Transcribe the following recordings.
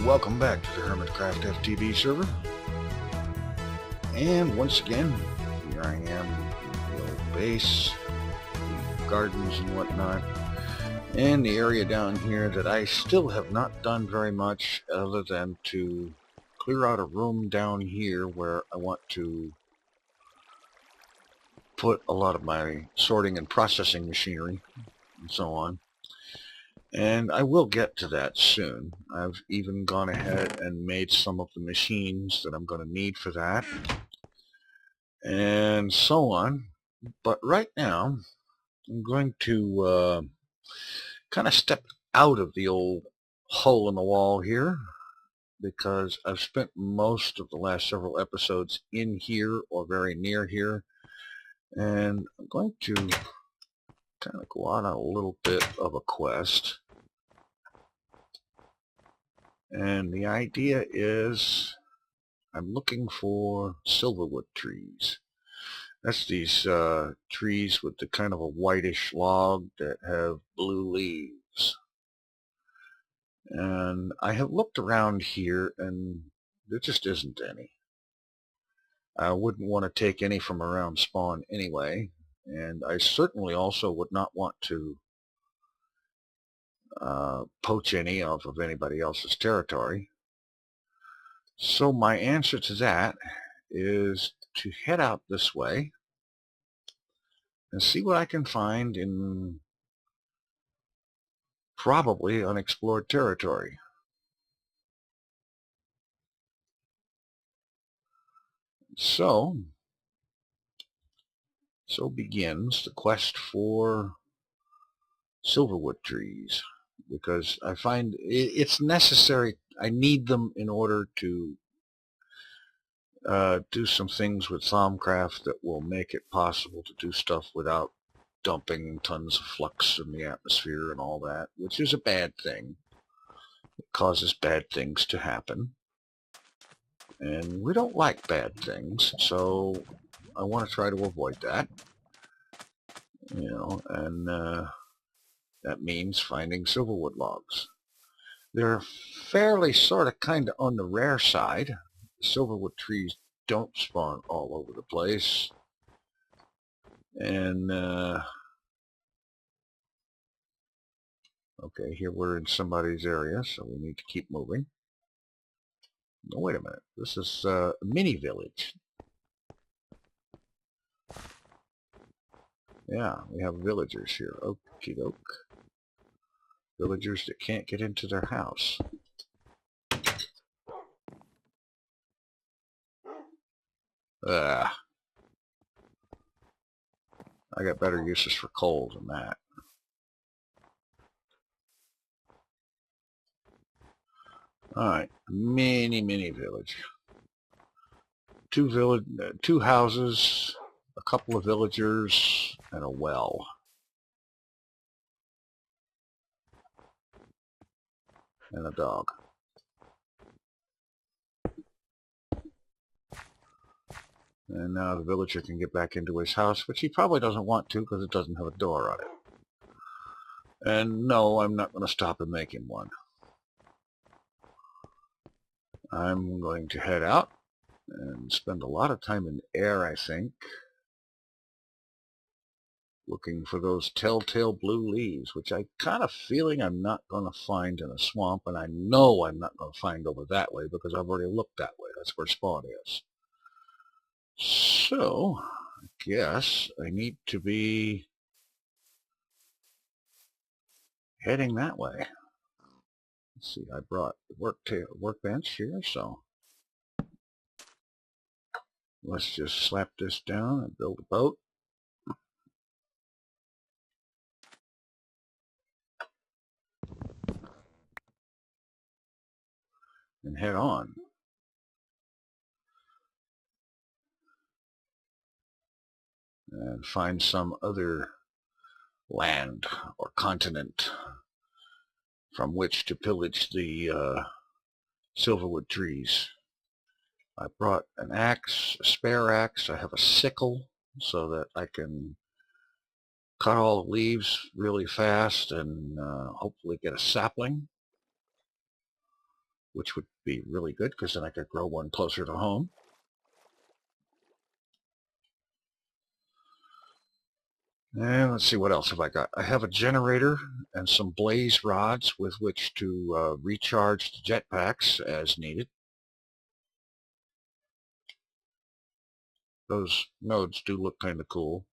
Welcome back to the Hermitcraft FTB server. And once again, here I am in the old base, the gardens and whatnot, and the area down here that I still have not done very much other than to clear out a room down here where I want to put a lot of my sorting and processing machinery and so on. And I will get to that soon. I've even gone ahead and made some of the machines that I'm going to need for that, and so on. But right now, I'm going to kind of step out of the old hole in the wall here, because I've spent most of the last several episodes in here or very near here, and I'm going to kind of go on a little bit of a quest. And the idea is I'm looking for silverwood trees. That's these trees with the kind of a whitish log that have blue leaves. And I have looked around here and there just isn't any. I wouldn't want to take any from around spawn anyway, and I certainly also would not want to poach any off of anybody else's territory. So my answer to that is to head out this way and see what I can find in probably unexplored territory. So begins the quest for silverwood trees, because I find it's necessary. I need them in order to do some things with Thaumcraft that will make it possible to do stuff without dumping tons of flux in the atmosphere and all that, which is a bad thing. It causes bad things to happen, and we don't like bad things, so I want to try to avoid that. And that means finding silverwood logs. They're fairly sort of kind of on the rare side. Silverwood trees don't spawn all over the place. And okay, here we're in somebody's area, so we need to keep moving. No, wait a minute. This is a mini village. Yeah, we have villagers here. Okie doke. Villagers that can't get into their house. I got better uses for coal than that. Alright, mini village. Two houses, a couple of villagers, and a well. And a dog. And now the villager can get back into his house, which he probably doesn't want to because it doesn't have a door on it. And no, I'm not going to stop and make him one. I'm going to head out and spend a lot of time in the air, I think, looking for those telltale blue leaves, which I kind of feeling I'm not going to find in a swamp, and I know I'm not going to find over that way because I've already looked that way. That's where spawn is. So, I guess I need to be heading that way. Let's see, I brought the workbench here, so let's just slap this down and build a boat. And head on. And find some other land or continent from which to pillage the silverwood trees. I brought an axe, a spare axe. I have a sickle so that I can cut all the leaves really fast and hopefully get a sapling. which would be really good because then I could grow one closer to home. And let's see, what else have I got? I have a generator and some blaze rods with which to recharge the jetpacks as needed. Those nodes do look kind of cool.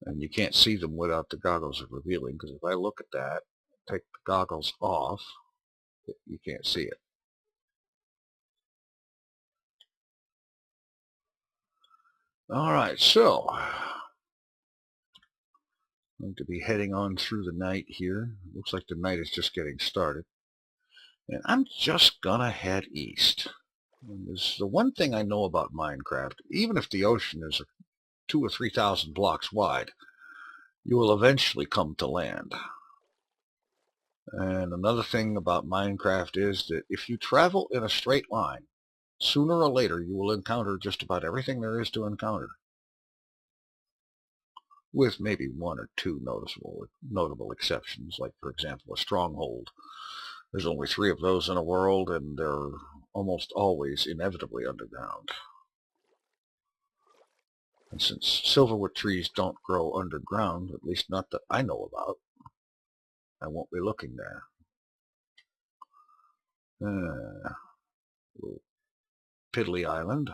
And you can't see them without the goggles of revealing, because if I look at that, take the goggles off, you can't see it. Alright, so I'm going to be heading on through the night here. Looks like the night is just getting started. And I'm just gonna head east. And there's the one thing I know about Minecraft: even if the ocean is 2,000 or 3,000 blocks wide, you will eventually come to land. And another thing about Minecraft is that if you travel in a straight line, sooner or later you will encounter just about everything there is to encounter, with maybe one or two notable exceptions, like, for example, a stronghold. There's only 3 of those in a world, and they're almost always inevitably underground. And since silverwood trees don't grow underground, at least not that I know about, I won't be looking there. Piddly Island.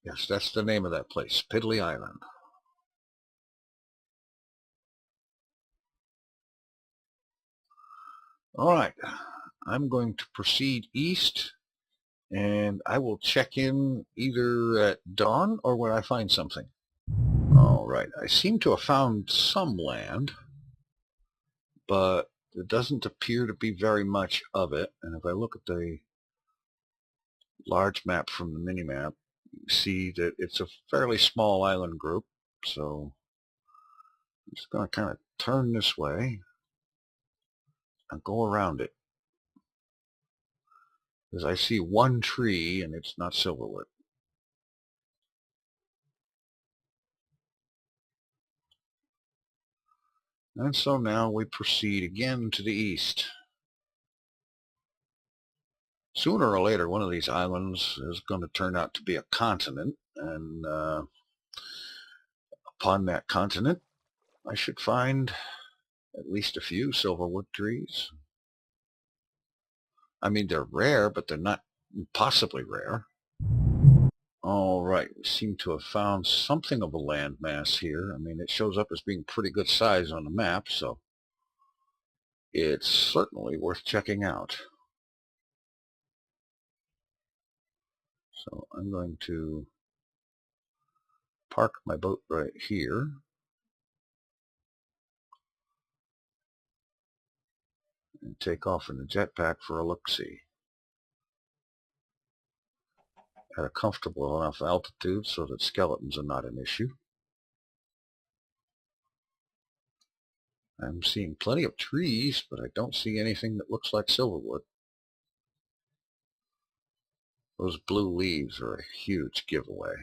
Yes, that's the name of that place, Piddly Island. Alright, I'm going to proceed east, and I will check in either at dawn or when I find something. Alright, I seem to have found some land, but there doesn't appear to be very much of it. And if I look at the large map from the mini-map, you see that it's a fairly small island group. So I'm just going to kind of turn this way and go around it, because I see one tree and it's not silverwood. And so now we proceed again to the east. Sooner or later, one of these islands is going to turn out to be a continent, and upon that continent, I should find at least a few silverwood trees. I mean, they're rare, but they're not impossibly rare. All right, we seem to have found something of a landmass here. I mean, it shows up as being pretty good size on the map, so it's certainly worth checking out. So I'm going to park my boat right here. And take off in the jetpack for a look-see. At a comfortable enough altitude so that skeletons are not an issue. I'm seeing plenty of trees, but I don't see anything that looks like silverwood. Those blue leaves are a huge giveaway.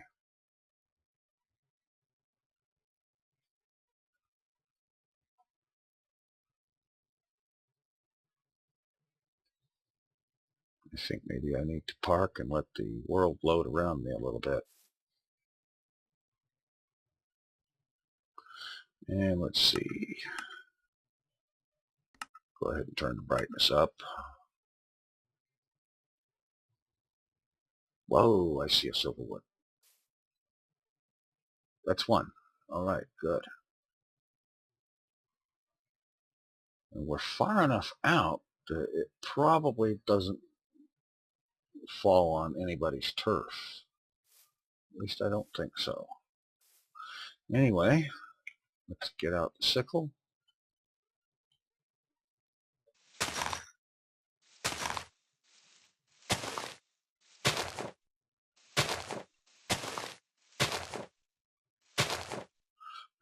I think maybe I need to park and let the world load around me a little bit. And let's see. Go ahead and turn the brightness up. Whoa, I see a silverwood. That's one. All right, good. And we're far enough out that it probably doesn't fall on anybody's turf. At least I don't think so. Anyway, let's get out the sickle.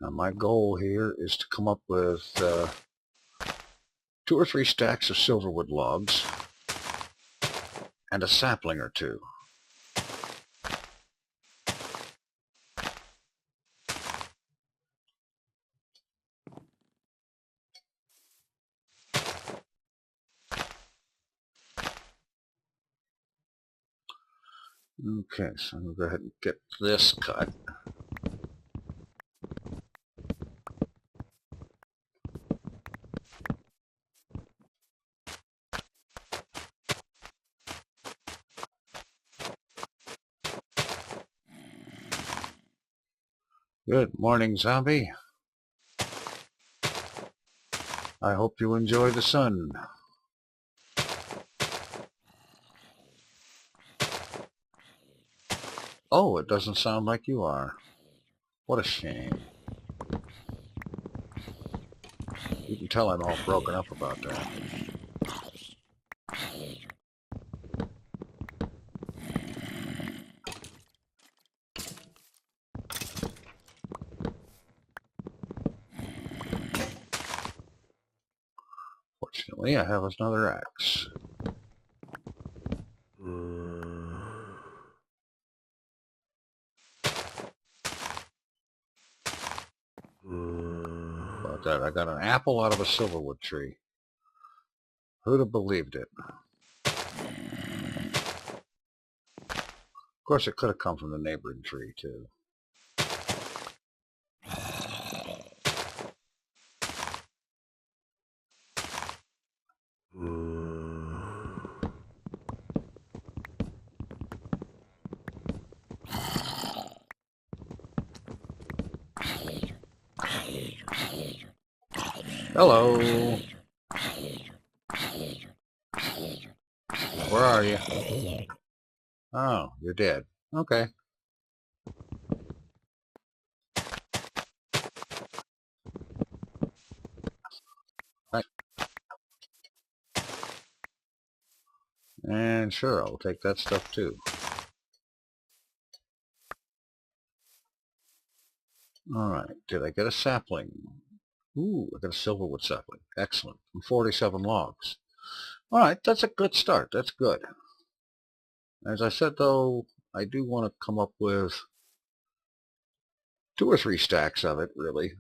Now my goal here is to come up with 2 or 3 stacks of silverwood logs and a sapling or 2. Okay, so I'm going to go ahead and get this cut. Good morning, zombie. I hope you enjoy the sun. Oh, it doesn't sound like you are. What a shame. You can tell I'm all broken up about that. Fortunately, I have another axe. About that, I got an apple out of a silverwood tree. Who'd have believed it? Of course, it could have come from the neighboring tree, too. Hello. Where are you? Oh, you're dead. Okay. Right. And sure, I'll take that stuff too. Alright, did I get a sapling? Ooh, I got a silverwood sapling. Excellent. From 47 logs. Alright, that's a good start. That's good. As I said, though, I do want to come up with 2 or 3 stacks of it, really.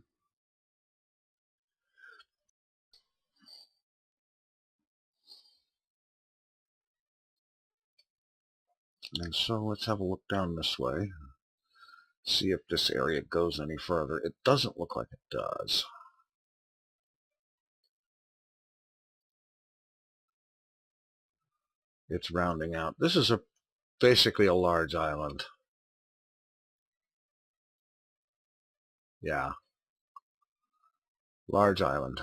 And so let's have a look down this way. See if this area goes any further. It doesn't look like it does. It's rounding out. This is basically a large island. Yeah. Large island.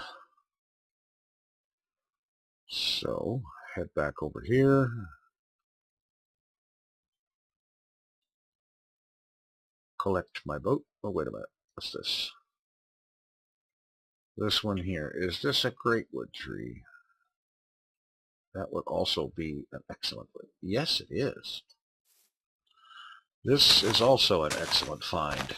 So, head back over here. Collect my boat. Oh, wait a minute. What's this? This one here. Is this a greatwood tree? That would also be an excellent one. Yes, it is. This is also an excellent find.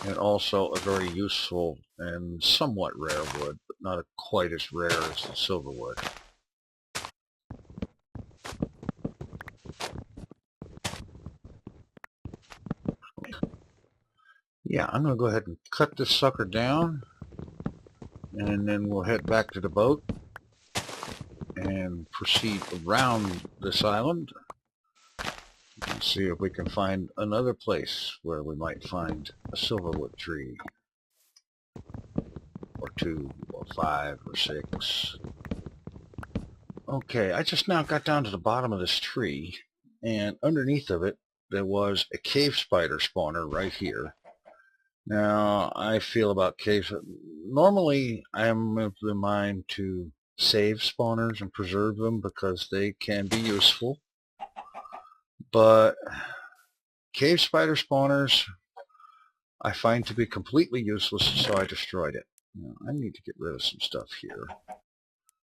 And also a very useful and somewhat rare wood, but not quite as rare as the silverwood. Yeah, I'm going to go ahead and cut this sucker down, and then we'll head back to the boat and proceed around this island and see if we can find another place where we might find a silverwood tree, or 2, or 5, or 6. Okay, I just now got down to the bottom of this tree, and underneath of it there was a cave spider spawner right here. Now, I feel about caves. Normally, I'm of the mind to save spawners and preserve them because they can be useful. But cave spider spawners I find to be completely useless, so I destroyed it. Now, I need to get rid of some stuff here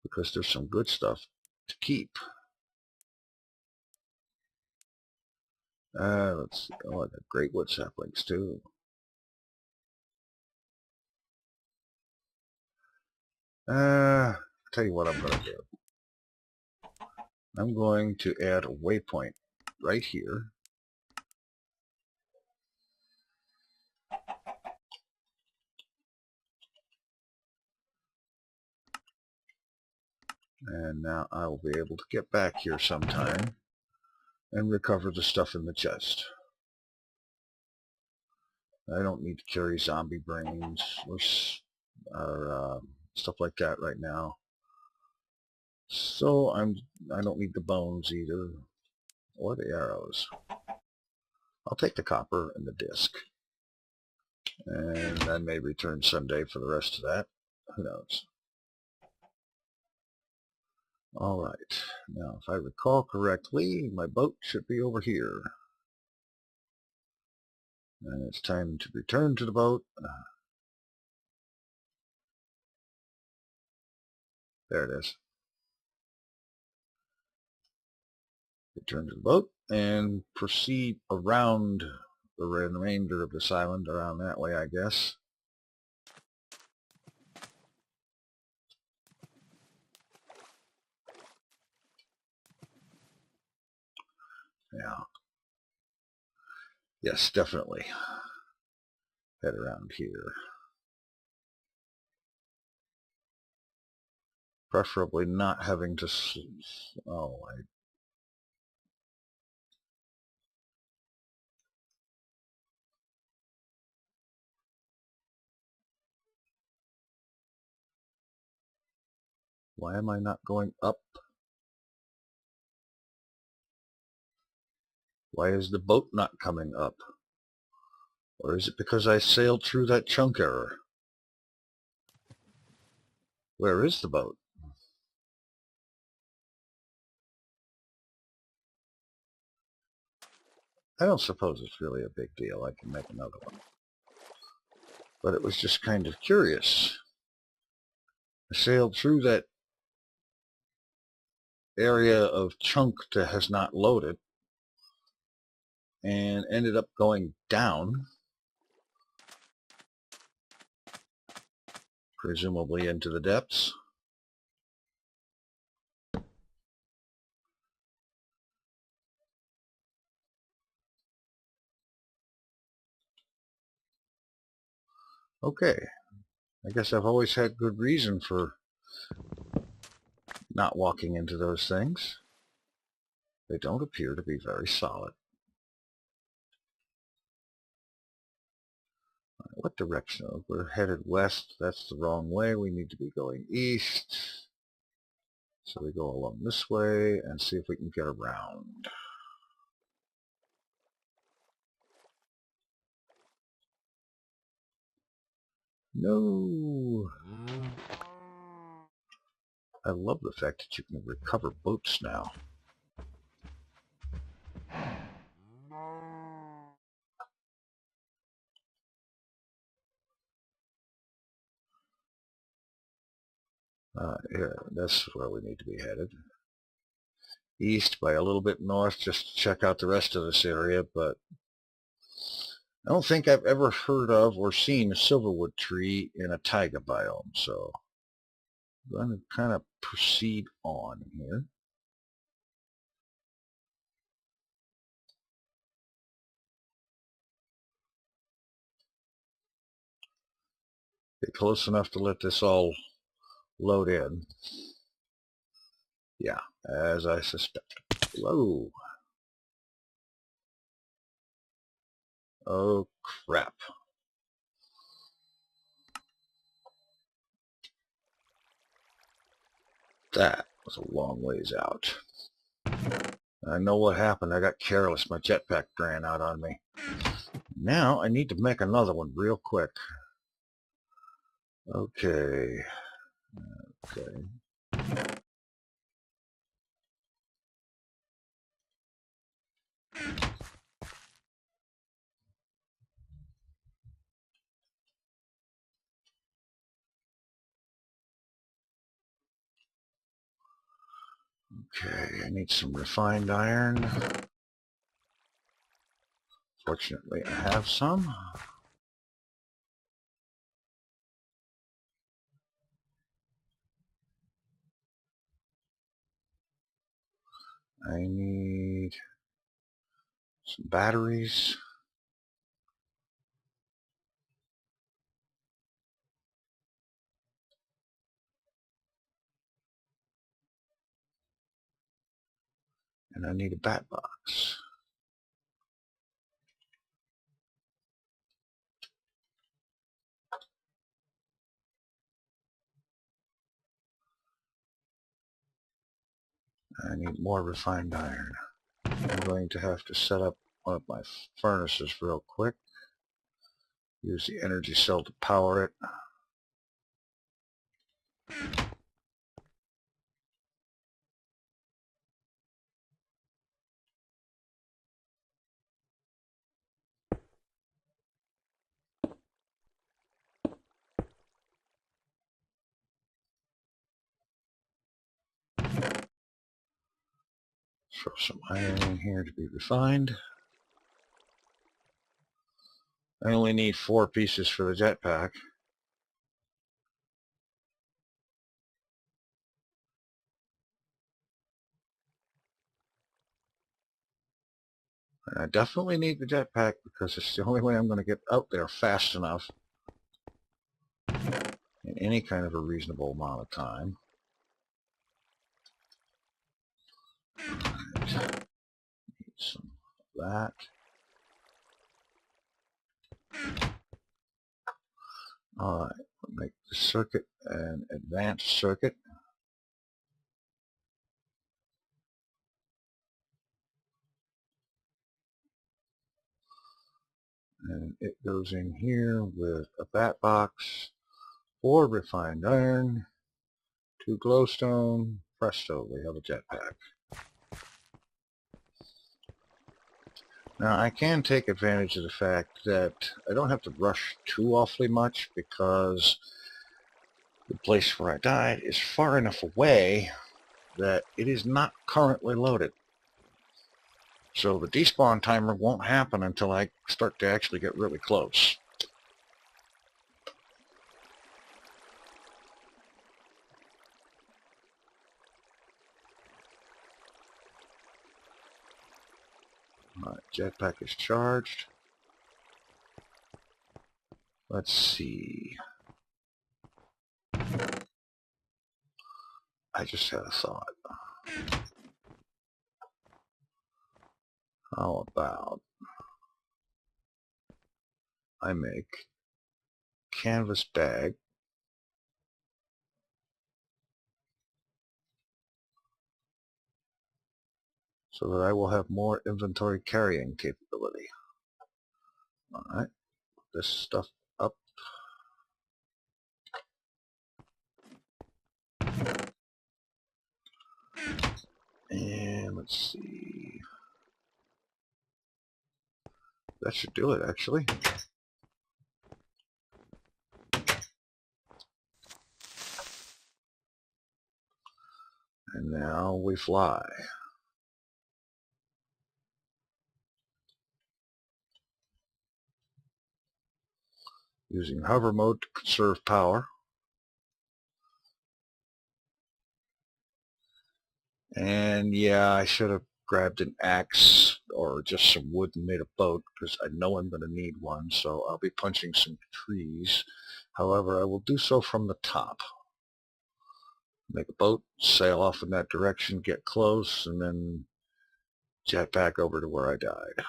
because there's some good stuff to keep. Let's see. Oh, I got great wood saplings too. Tell you what I'm going to do. I'm going to add a waypoint right here. And now I will be able to get back here sometime and recover the stuff in the chest. I don't need to carry zombie brains or stuff like that right now. So I don't need the bones either, or the arrows. I'll take the copper and the disc, and I may return someday for the rest of that. Who knows? All right. Now, if I recall correctly, my boat should be over here. And it's time to return to the boat. There it is. Return to the boat and proceed around the remainder of this island, around that way, I guess. Yeah. Yes, definitely. Head around here. Preferably not having to... Oh, why am I not going up? Why is the boat not coming up? Or is it because I sailed through that chunk error? Where is the boat? I don't suppose it's really a big deal. I can make another one. But it was just kind of curious. I sailed through that area of chunk that has not loaded and ended up going down, presumably into the depths. Okay, I guess I've always had good reason for not walking into those things. They don't appear to be very solid. What direction? We're headed west. That's the wrong way. We need to be going east. So we go along this way and see if we can get around. No! I love the fact that you can recover boats now. Here, that's where we need to be headed. East by a little bit north, just to check out the rest of this area, but I don't think I've ever heard of or seen a silverwood tree in a taiga biome, so I'm going to kind of proceed on here. Get close enough to let this all load in. Yeah, as I suspect. Whoa. Oh, crap. That was a long ways out. I know what happened. I got careless. My jetpack ran out on me. Now I need to make another one real quick. Okay. Okay. Okay, I need some refined iron. Fortunately, I have some. I need some batteries. And I need a bat box. I need more refined iron. I'm going to have to set up one of my furnaces real quick. Use the energy cell to power it. Throw some iron in here to be refined. I only need 4 pieces for the jetpack. And I definitely need the jetpack because it's the only way I'm going to get out there fast enough in any kind of a reasonable amount of time. Right. Need some of that. Alright, we'll make the circuit an advanced circuit. And it goes in here with a bat box, 4 refined iron, 2 glowstone. Presto, we have a jetpack. Now I can take advantage of the fact that I don't have to rush too awfully much because the place where I died is far enough away that it is not currently loaded. So the despawn timer won't happen until I start to actually get really close. Alright, jetpack is charged. Let's see. I just had a thought. How about I make canvas bag so that I will have more inventory carrying capability. Alright, this stuff up. And let's see. That should do it, actually. And now we fly. Using hover mode to conserve power. And yeah, I should have grabbed an axe or just some wood and made a boat because I know I'm going to need one, so I'll be punching some trees. However, I will do so from the top. Make a boat, sail off in that direction, get close, and then jet back over to where I died.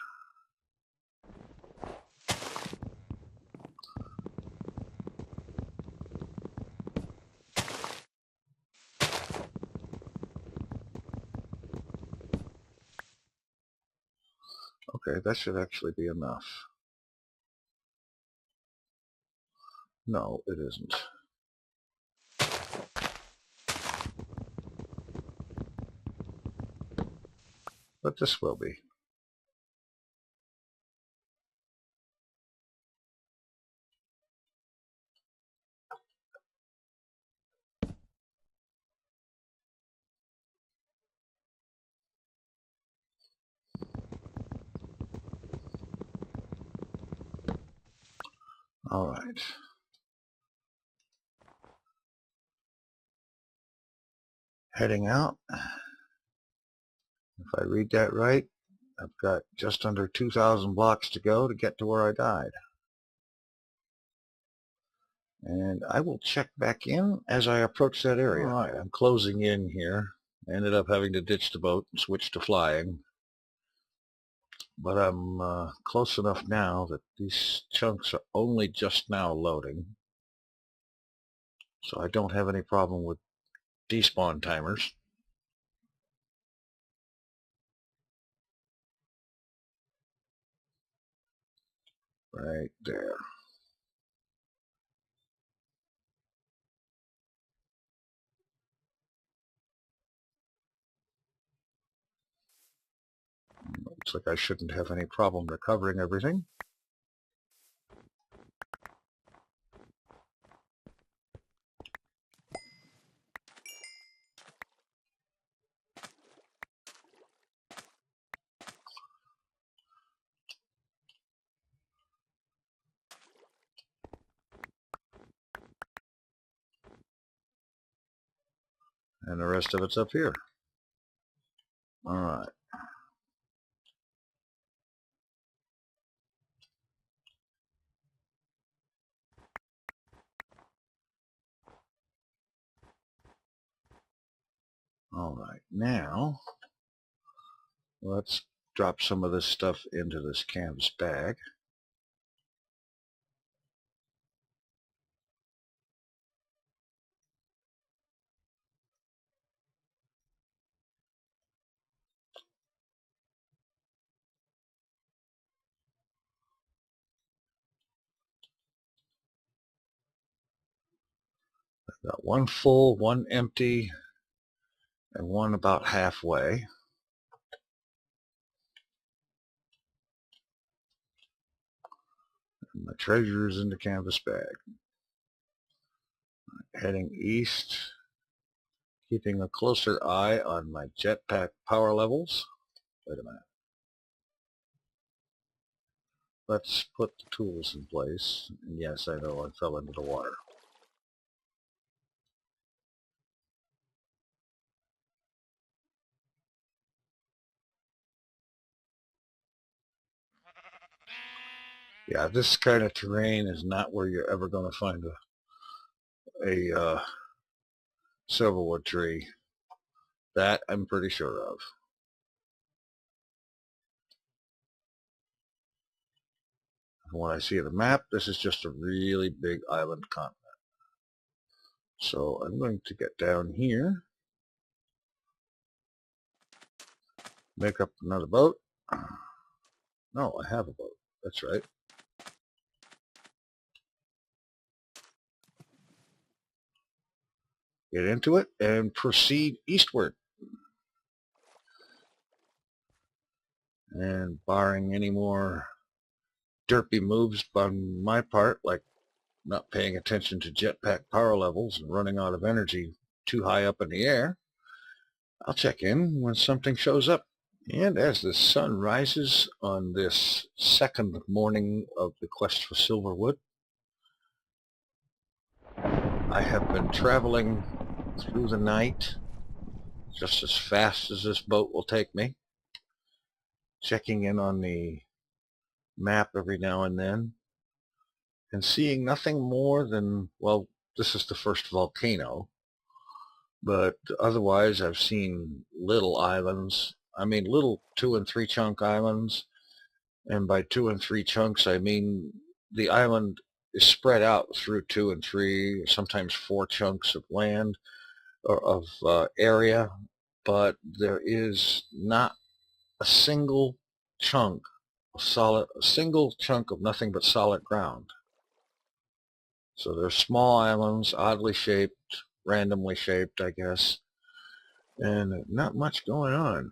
Okay, that should actually be enough. No, it isn't. But this will be. All right. Heading out. If I read that right, I've got just under 2,000 blocks to go to get to where I died. And I will check back in as I approach that area. All right, I'm closing in here. I ended up having to ditch the boat and switch to flying. But I'm close enough now that these chunks are only just now loading. So I don't have any problem with despawn timers. Right there. Looks like I shouldn't have any problem recovering everything. And the rest of it's up here. All right. All right. Now, let's drop some of this stuff into this canvas bag. I've got one full, one empty, and one about halfway. And my treasure is in the canvas bag. Heading east, keeping a closer eye on my jetpack power levels. Wait a minute. Let's put the tools in place. And yes, I know I fell into the water. Yeah, this kind of terrain is not where you're ever going to find a silverwood tree. That I'm pretty sure of. From what I see of the map, this is just a really big island continent. So I'm going to get down here, make up another boat. No, I have a boat. That's right. Get into it and proceed eastward. And barring any more derpy moves on my part, like not paying attention to jetpack power levels and running out of energy too high up in the air, I'll check in when something shows up. And as the sun rises on this second morning of the quest for Silverwood, I have been traveling through the night just as fast as this boat will take me, checking in on the map every now and then, and seeing nothing more than, well, this is the first volcano, but otherwise I've seen little islands. I mean little 2 and 3 chunk islands, and by 2 and 3 chunks I mean the island is spread out through 2 and 3, or sometimes 4 chunks of land or of area, but there is not a single chunk of solid, a single chunk of nothing but solid ground. So they're small islands, oddly shaped, randomly shaped, I guess, and not much going on.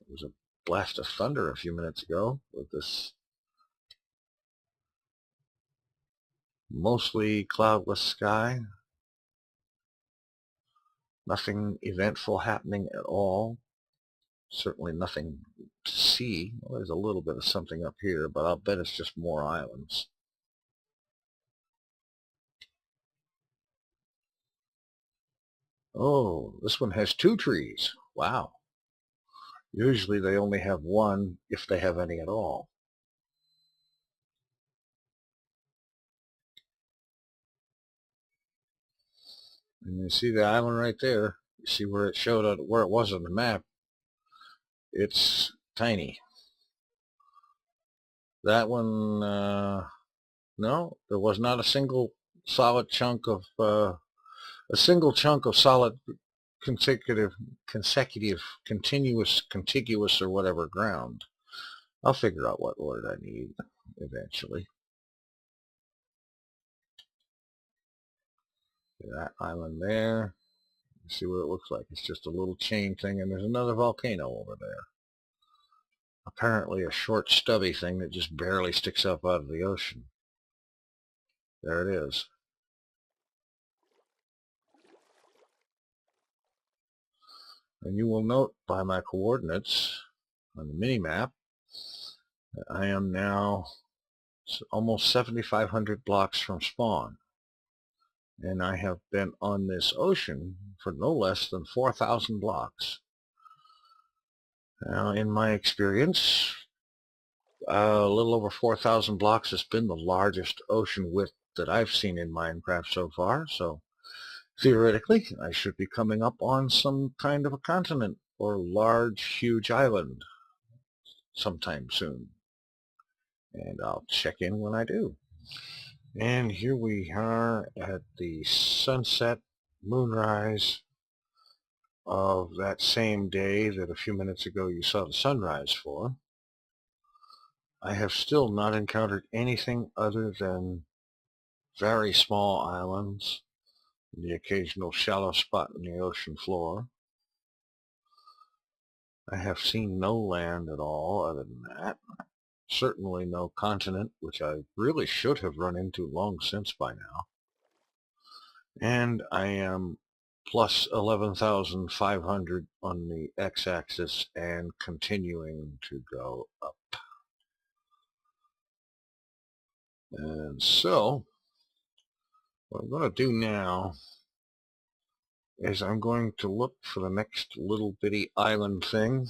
There was a blast of thunder a few minutes ago with this mostly cloudless sky. Nothing eventful happening at all. Certainly nothing to see. Well, there's a little bit of something up here, but I'll bet it's just more islands. Oh, this one has 2 trees. Wow. Usually they only have 1, if they have any at all. And you see the island right there. You see where it showed where it was on the map. It's tiny. That one, no, there was not a single solid chunk of solid continuous, contiguous, or whatever ground. I'll figure out what word I need eventually. That island there. See what it looks like. It's just a little chain thing, and there's another volcano over there. Apparently a short, stubby thing that just barely sticks up out of the ocean. There it is. And you will note by my coordinates on the mini-map that I am now almost 7,500 blocks from spawn. And I have been on this ocean for no less than 4,000 blocks. Now, in my experience, a little over 4,000 blocks has been the largest ocean width that I've seen in Minecraft so far, so theoretically I should be coming up on some kind of a continent or large, huge island sometime soon. And I'll check in when I do. And here we are at the sunset, moonrise of that same day that a few minutes ago you saw the sunrise for. I have still not encountered anything other than very small islands, and the occasional shallow spot in the ocean floor. I have seen no land at all other than that. Certainly no continent, which I really should have run into long since by now. And I am plus 11,500 on the x-axis and continuing to go up. And so, what I'm going to do now is I'm going to look for the next little bitty island thing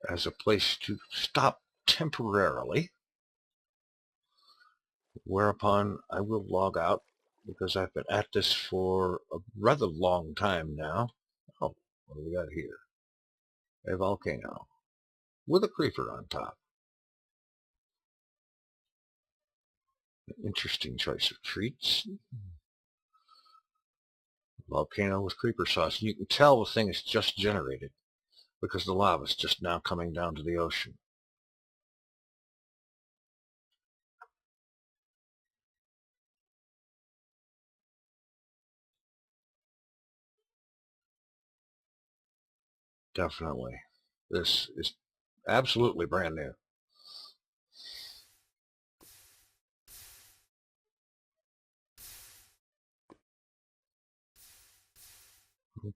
as a place to stop temporarily, whereupon I will log out because I've been at this for a rather long time now. Oh, what do we got here? A volcano with a creeper on top. An interesting choice of treats. Volcano with creeper sauce. You can tell the thing is just generated because the lava is just now coming down to the ocean. Definitely. This is absolutely brand new.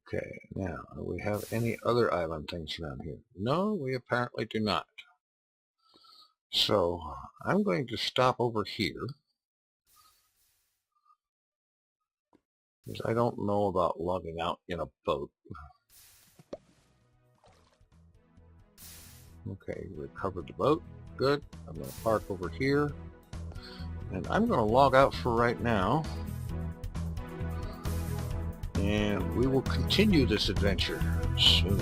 Okay, now, do we have any other island things around here? No, we apparently do not. So, I'm going to stop over here, because I don't know about logging out in a boat. Okay, recovered the boat. Good. I'm going to park over here, and I'm going to log out for right now. And we will continue this adventure soon.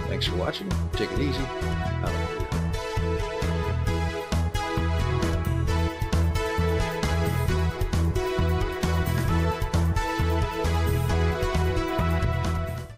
Thanks for watching. Take it easy.